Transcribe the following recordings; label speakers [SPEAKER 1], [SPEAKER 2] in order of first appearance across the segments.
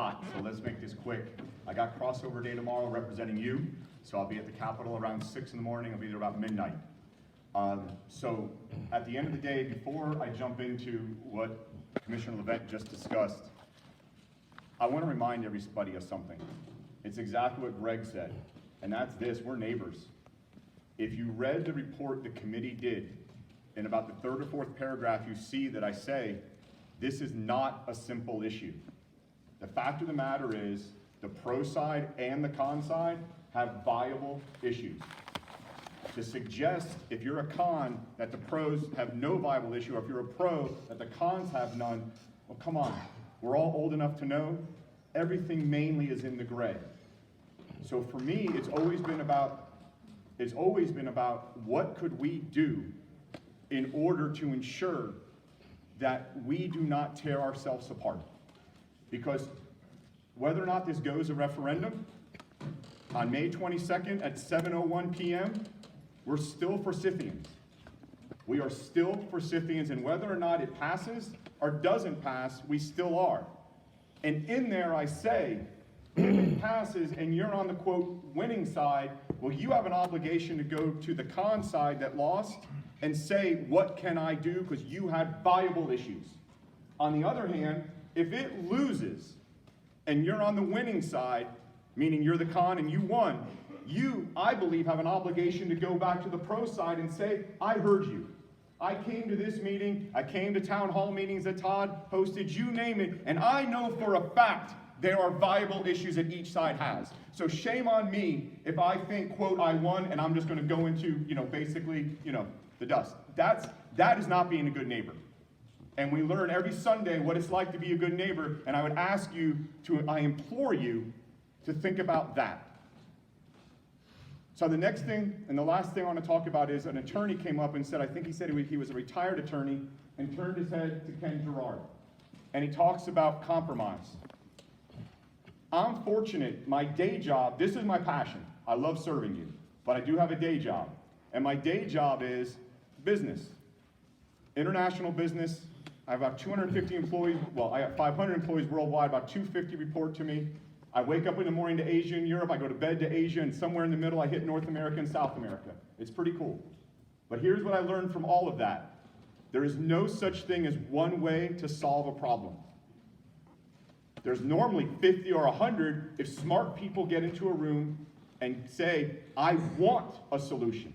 [SPEAKER 1] lot, so let's make this quick. I got crossover day tomorrow representing you, so I'll be at the Capitol around 6 in the morning. I'll be there about midnight. So at the end of the day, before I jump into what Commissioner Levent just discussed, I want to remind everybody of something. It's exactly what Greg said, and that's this: we're neighbors. If you read the report the committee did, in about the third or fourth paragraph, you see that I say, this is not a simple issue. The fact of the matter is, the pro side and the con side have viable issues. To suggest, if you're a con, that the pros have no viable issue, or if you're a pro, that the cons have none, well, come on. We're all old enough to know everything mainly is in the gray. So for me, it's always been about what could we do in order to ensure that we do not tear ourselves apart. Because whether or not this goes a referendum, on May 22nd at 7:01 p.m., we're still Forsythians. We are still Forsythians, and whether or not it passes or doesn't pass, we still are. And in there I say, if it passes and you're on the, quote, winning side, well, you have an obligation to go to the con side that lost and say, what can I do? Because you had viable issues. On the other hand, if it loses and you're on the winning side, meaning you're the con and you won, you, I believe, have an obligation to go back to the pro side and say, I heard you. I came to this meeting, I came to town hall meetings that Todd hosted, you name it, and I know for a fact there are viable issues that each side has. So shame on me if I think, quote, I won, and I'm just going to go into, basically, the dust. That is not being a good neighbor. And we learn every Sunday what it's like to be a good neighbor, and I would ask you I implore you to think about that. So the next thing, and the last thing I want to talk about is an attorney came up and said, I think he said he was a retired attorney, and turned his head to Ken Gerard. And he talks about compromise. I'm fortunate, my day job, this is my passion. I love serving you, but I do have a day job. And my day job is business, international business. I have about 250 employees. Well, I have 500 employees worldwide, about 250 report to me. I wake up in the morning to Asia and Europe, I go to bed to Asia, and somewhere in the middle I hit North America and South America. It's pretty cool. But here's what I learned from all of that. There is no such thing as one way to solve a problem. There's normally 50 or 100 if smart people get into a room and say, I want a solution.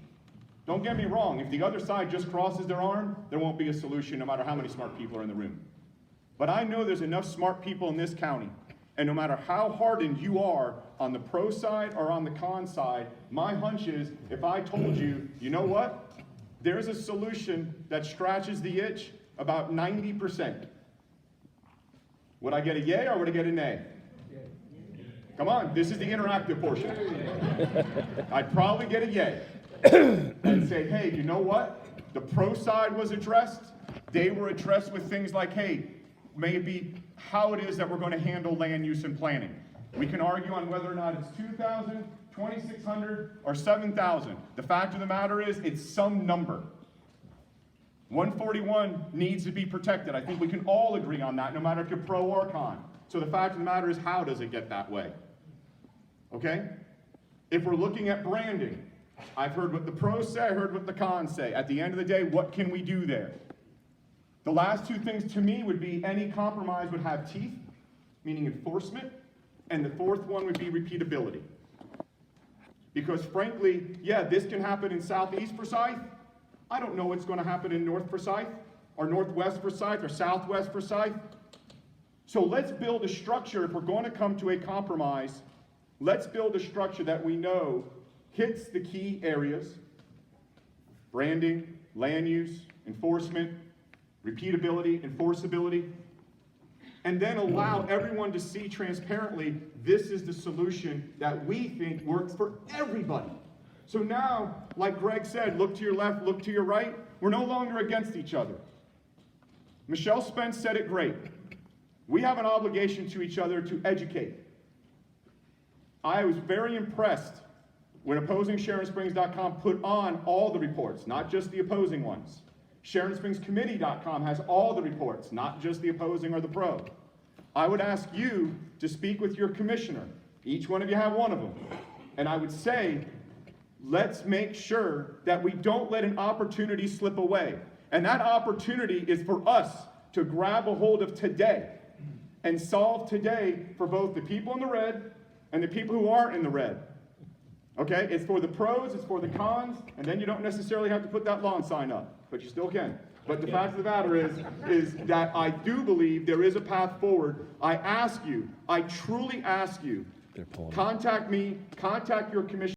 [SPEAKER 1] Don't get me wrong, if the other side just crosses their arm, there won't be a solution no matter how many smart people are in the room. But I know there's enough smart people in this county, and no matter how hardened you are on the pro side or on the con side, my hunch is, if I told you, you know what? There's a solution that scratches the itch about 90%. Would I get a yay or would I get a nay? Come on, this is the interactive portion. I'd probably get a yay and say, hey, you know what? The pro side was addressed. They were addressed with things like, hey, maybe how it is that we're going to handle land use and planning. We can argue on whether or not it's 2,000, 2,600, or 7,000. The fact of the matter is, it's some number. 141 needs to be protected. I think we can all agree on that, no matter if you're pro or con. So the fact of the matter is, how does it get that way? Okay? If we're looking at branding, I've heard what the pros say, I heard what the cons say. At the end of the day, what can we do there? The last two things to me would be any compromise would have teeth, meaning enforcement, and the fourth one would be repeatability. Because frankly, yeah, this can happen in Southeast Forsyth. I don't know what's going to happen in North Forsyth, or Northwest Forsyth, or Southwest Forsyth. So let's build a structure. If we're going to come to a compromise, let's build a structure that we know hits the key areas: branding, land use, enforcement, repeatability, enforceability, and then allow everyone to see transparently, this is the solution that we think works for everybody. So now, like Greg said, look to your left, look to your right. We're no longer against each other. Michelle Spence said it great. We have an obligation to each other to educate. I was very impressed when OpposingSharonSprings.com put on all the reports, not just the opposing ones. SharonSpringsCommittee.com has all the reports, not just the opposing or the pro. I would ask you to speak with your commissioner. Each one of you have one of them. And I would say, let's make sure that we don't let an opportunity slip away. And that opportunity is for us to grab a hold of today and solve today for both the people in the red and the people who aren't in the red. Okay? It's for the pros, it's for the cons, and then you don't necessarily have to put that lawn sign up, but you still can. But the fact of the matter is that I do believe there is a path forward. I ask you, I truly ask you, contact me, contact your commissioner.